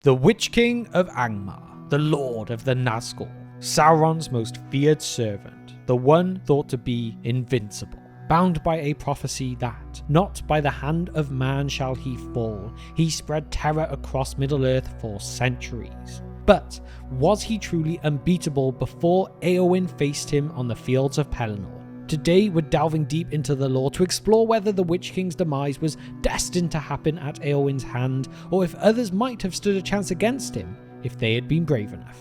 The Witch-King of Angmar, the Lord of the Nazgûl, Sauron's most feared servant, the one thought to be invincible, bound by a prophecy that, not by the hand of man shall he fall, he spread terror across Middle-earth for centuries. But was he truly unbeatable before Éowyn faced him on the fields of Pelennor? Today we're delving deep into the lore to explore whether the Witch King's demise was destined to happen at Éowyn's hand, or if others might have stood a chance against him if they had been brave enough.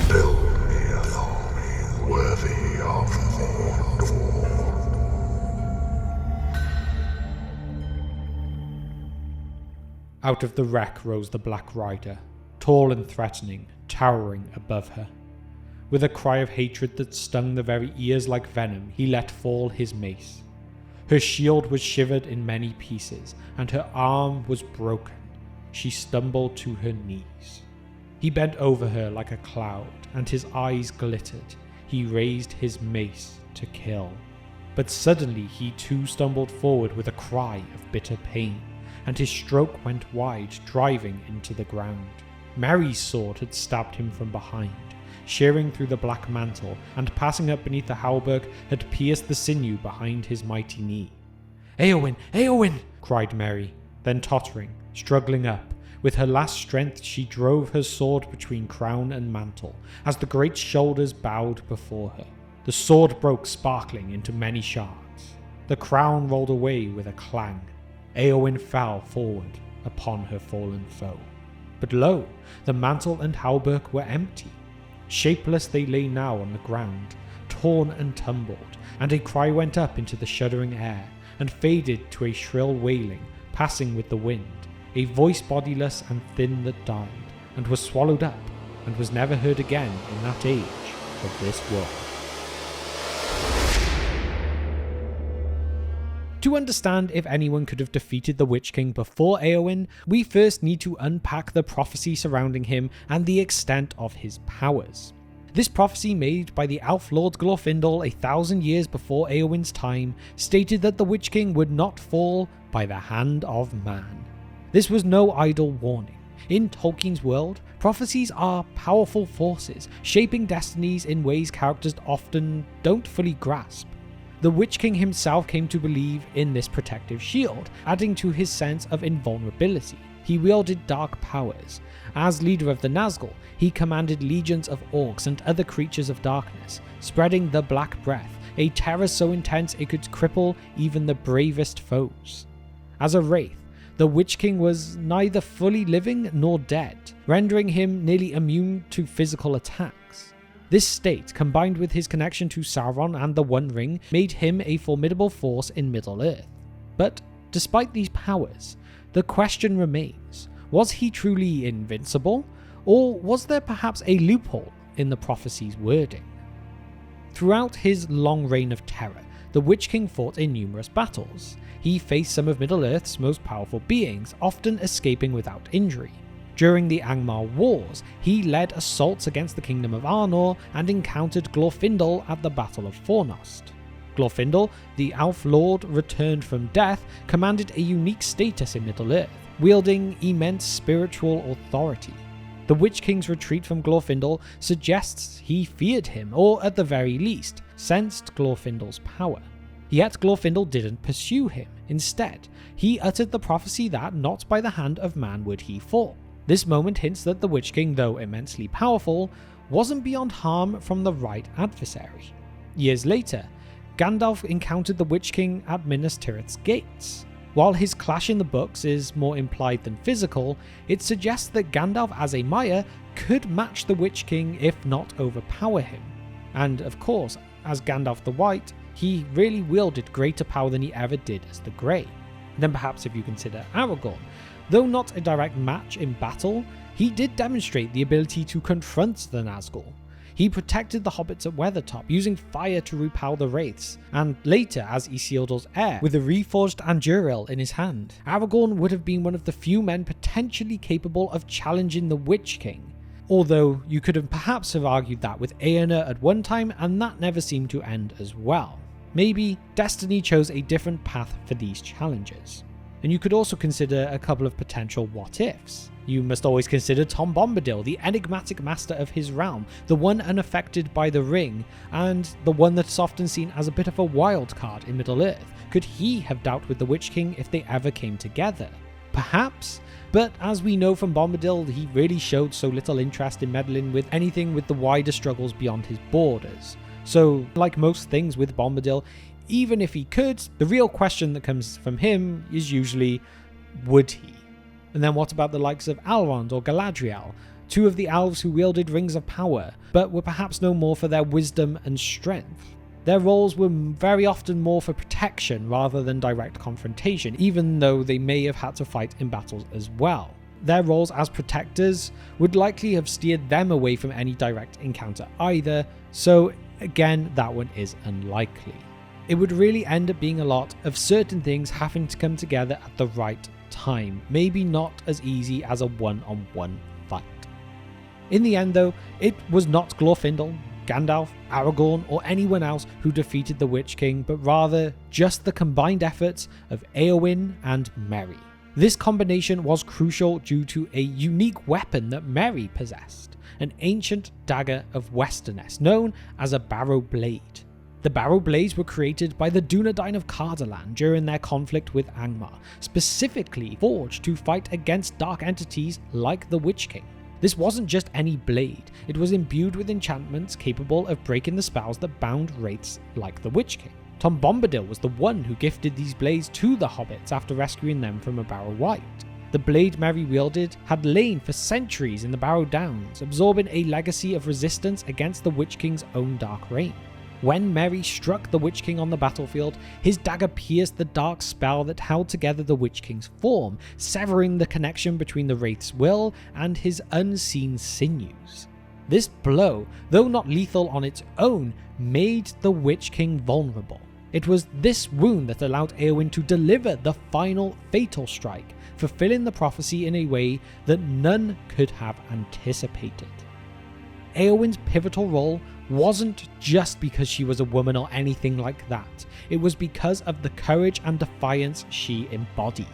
Build me a army worthy of Mordor. Out of the wreck rose the Black Rider, tall and threatening, towering above her. With a cry of hatred that stung the very ears like venom, he let fall his mace. Her shield was shivered in many pieces, and her arm was broken. She stumbled to her knees. He bent over her like a cloud, and his eyes glittered. He raised his mace to kill. But suddenly he too stumbled forward with a cry of bitter pain, and his stroke went wide, driving into the ground. Merry's sword had stabbed him from behind, shearing through the black mantle, and passing up beneath the hauberk had pierced the sinew behind his mighty knee. "Éowyn! Éowyn!" cried Merry, then tottering, struggling up, with her last strength she drove her sword between crown and mantle, as the great shoulders bowed before her. The sword broke sparkling into many shards. The crown rolled away with a clang. Éowyn fell forward upon her fallen foe. But lo, the mantle and hauberk were empty. Shapeless they lay now on the ground, torn and tumbled, and a cry went up into the shuddering air, and faded to a shrill wailing, passing with the wind, a voice bodiless and thin that died, and was swallowed up, and was never heard again in that age of this world. To understand if anyone could have defeated the Witch King before Éowyn, we first need to unpack the prophecy surrounding him and the extent of his powers. This prophecy, made by the elf lord Glorfindel 1,000 years before Éowyn's time, stated that the Witch King would not fall by the hand of man. This was no idle warning. In Tolkien's world, prophecies are powerful forces, shaping destinies in ways characters often don't fully grasp. The Witch King himself came to believe in this protective shield, adding to his sense of invulnerability. He wielded dark powers. As leader of the Nazgûl, he commanded legions of orcs and other creatures of darkness, spreading the Black Breath, a terror so intense it could cripple even the bravest foes. As a wraith, the Witch King was neither fully living nor dead, rendering him nearly immune to physical attacks. This state, combined with his connection to Sauron and the One Ring, made him a formidable force in Middle-earth. But despite these powers, the question remains, was he truly invincible, or was there perhaps a loophole in the prophecy's wording? Throughout his long reign of terror, the Witch King fought in numerous battles. He faced some of Middle-earth's most powerful beings, often escaping without injury. During the Angmar Wars, he led assaults against the Kingdom of Arnor and encountered Glorfindel at the Battle of Fornost. Glorfindel, the elf lord returned from death, commanded a unique status in Middle-earth, wielding immense spiritual authority. The Witch King's retreat from Glorfindel suggests he feared him, or at the very least, sensed Glorfindel's power. Yet Glorfindel didn't pursue him. Instead, he uttered the prophecy that not by the hand of man would he fall. This moment hints that the Witch King, though immensely powerful, wasn't beyond harm from the right adversary. Years later, Gandalf encountered the Witch King at Minas Tirith's gates. While his clash in the books is more implied than physical, it suggests that Gandalf as a Maya could match the Witch King if not overpower him. And of course, as Gandalf the White, he really wielded greater power than he ever did as the Grey. Then perhaps if you consider Aragorn, though not a direct match in battle, he did demonstrate the ability to confront the Nazgûl. He protected the hobbits at Weathertop, using fire to repel the wraiths, and later as Isildur's heir, with a reforged Anduril in his hand. Aragorn would have been one of the few men potentially capable of challenging the Witch King, although you could have perhaps argued that with Éowyn at one time, and that never seemed to end as well. Maybe destiny chose a different path for these challenges. And you could also consider a couple of potential what-ifs. You must always consider Tom Bombadil, the enigmatic master of his realm, the one unaffected by the ring, and the one that's often seen as a bit of a wild card in Middle-earth. Could he have dealt with the Witch King if they ever came together? Perhaps, but as we know from Bombadil, he really showed so little interest in meddling with anything with the wider struggles beyond his borders. So, like most things with Bombadil, even if he could, the real question that comes from him is usually, would he? And then what about the likes of Elrond or Galadriel, two of the elves who wielded rings of power, but were perhaps known more for their wisdom and strength? Their roles were very often more for protection rather than direct confrontation, even though they may have had to fight in battles as well. Their roles as protectors would likely have steered them away from any direct encounter either, so again, that one is unlikely. It would really end up being a lot of certain things having to come together at the right time, maybe not as easy as a one-on-one fight. In the end though, it was not Glorfindel, Gandalf, Aragorn, or anyone else who defeated the Witch King, but rather just the combined efforts of Éowyn and Merry. This combination was crucial due to a unique weapon that Merry possessed, an ancient dagger of Westerness known as a barrow blade. The barrow blades were created by the Dunedain of Cardolan during their conflict with Angmar, specifically forged to fight against dark entities like the Witch King. This wasn't just any blade, it was imbued with enchantments capable of breaking the spells that bound wraiths like the Witch King. Tom Bombadil was the one who gifted these blades to the hobbits after rescuing them from a Barrow Wight. The blade Merry wielded had lain for centuries in the Barrow Downs, absorbing a legacy of resistance against the Witch King's own dark reign. When Merry struck the Witch King on the battlefield, his dagger pierced the dark spell that held together the Witch King's form, severing the connection between the Wraith's will and his unseen sinews. This blow, though not lethal on its own, made the Witch King vulnerable. It was this wound that allowed Éowyn to deliver the final fatal strike, fulfilling the prophecy in a way that none could have anticipated. Éowyn's pivotal role wasn't just because she was a woman or anything like that, it was because of the courage and defiance she embodied.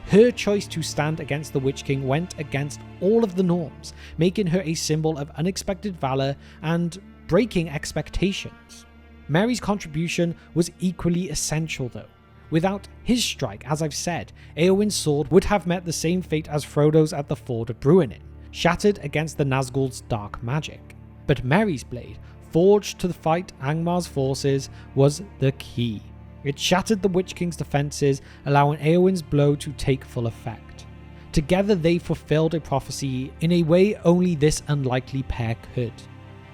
Her choice to stand against the Witch King went against all of the norms, making her a symbol of unexpected valor and breaking expectations. Merry's contribution was equally essential though. Without his strike, as I've said, Éowyn's sword would have met the same fate as Frodo's at the Ford of Bruinen, shattered against the Nazgûl's dark magic. But Merry's blade, forged to fight Angmar's forces, was the key. It shattered the Witch King's defences, allowing Éowyn's blow to take full effect. Together they fulfilled a prophecy in a way only this unlikely pair could.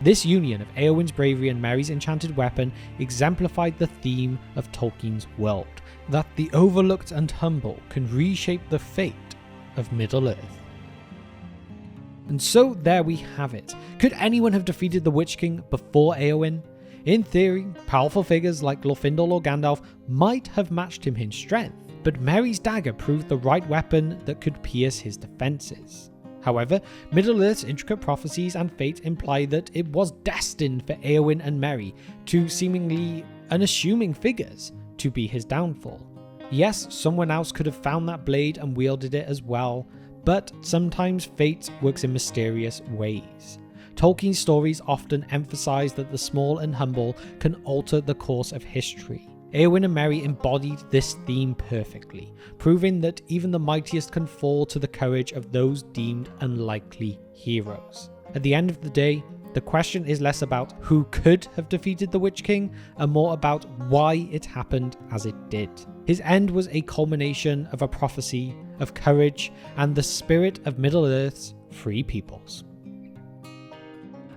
This union of Éowyn's bravery and Merry's enchanted weapon exemplified the theme of Tolkien's world, that the overlooked and humble can reshape the fate of Middle-earth. And so there we have it. Could anyone have defeated the Witch King before Éowyn? In theory, powerful figures like Glorfindel or Gandalf might have matched him in strength, but Merry's dagger proved the right weapon that could pierce his defences. However, Middle-earth's intricate prophecies and fate imply that it was destined for Éowyn and Merry, two seemingly unassuming figures, to be his downfall. Yes, someone else could have found that blade and wielded it as well, but sometimes fate works in mysterious ways. Tolkien's stories often emphasize that the small and humble can alter the course of history. Éowyn and Merry embodied this theme perfectly, proving that even the mightiest can fall to the courage of those deemed unlikely heroes. At the end of the day, the question is less about who could have defeated the Witch King and more about why it happened as it did. His end was a culmination of a prophecy, of courage, and the spirit of Middle-earth's free peoples.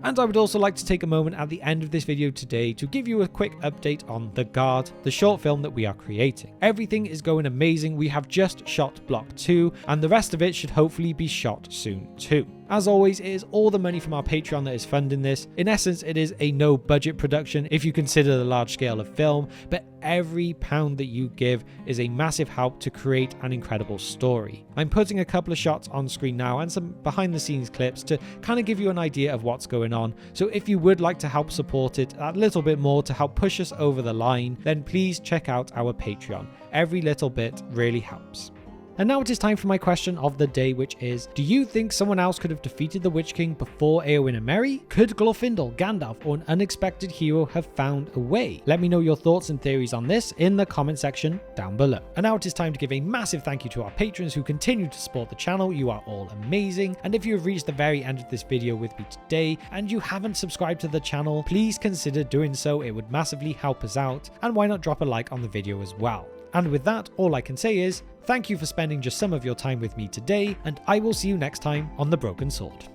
And I would also like to take a moment at the end of this video today to give you a quick update on The Guard, the short film that we are creating. Everything is going amazing. We have just shot block 2 and the rest of it should hopefully be shot soon too. As always, it is all the money from our Patreon that is funding this. In essence, it is a no budget production if you consider the large scale of film, but every pound that you give is a massive help to create an incredible story. I'm putting a couple of shots on screen now and some behind the scenes clips to kind of give you an idea of what's going on. So if you would like to help support it a little bit more to help push us over the line, then please check out our Patreon. Every little bit really helps. And now it is time for my question of the day, which is, do you think someone else could have defeated the Witch King before Éowyn and Merry? Could Glorfindel, Gandalf, or an unexpected hero have found a way? Let me know your thoughts and theories on this in the comment section down below. And now it is time to give a massive thank you to our patrons who continue to support the channel. You are all amazing. And if you have reached the very end of this video with me today and you haven't subscribed to the channel, please consider doing so. It would massively help us out. And why not drop a like on the video as well? And with that, all I can say is, thank you for spending just some of your time with me today, and I will see you next time on The Broken Sword.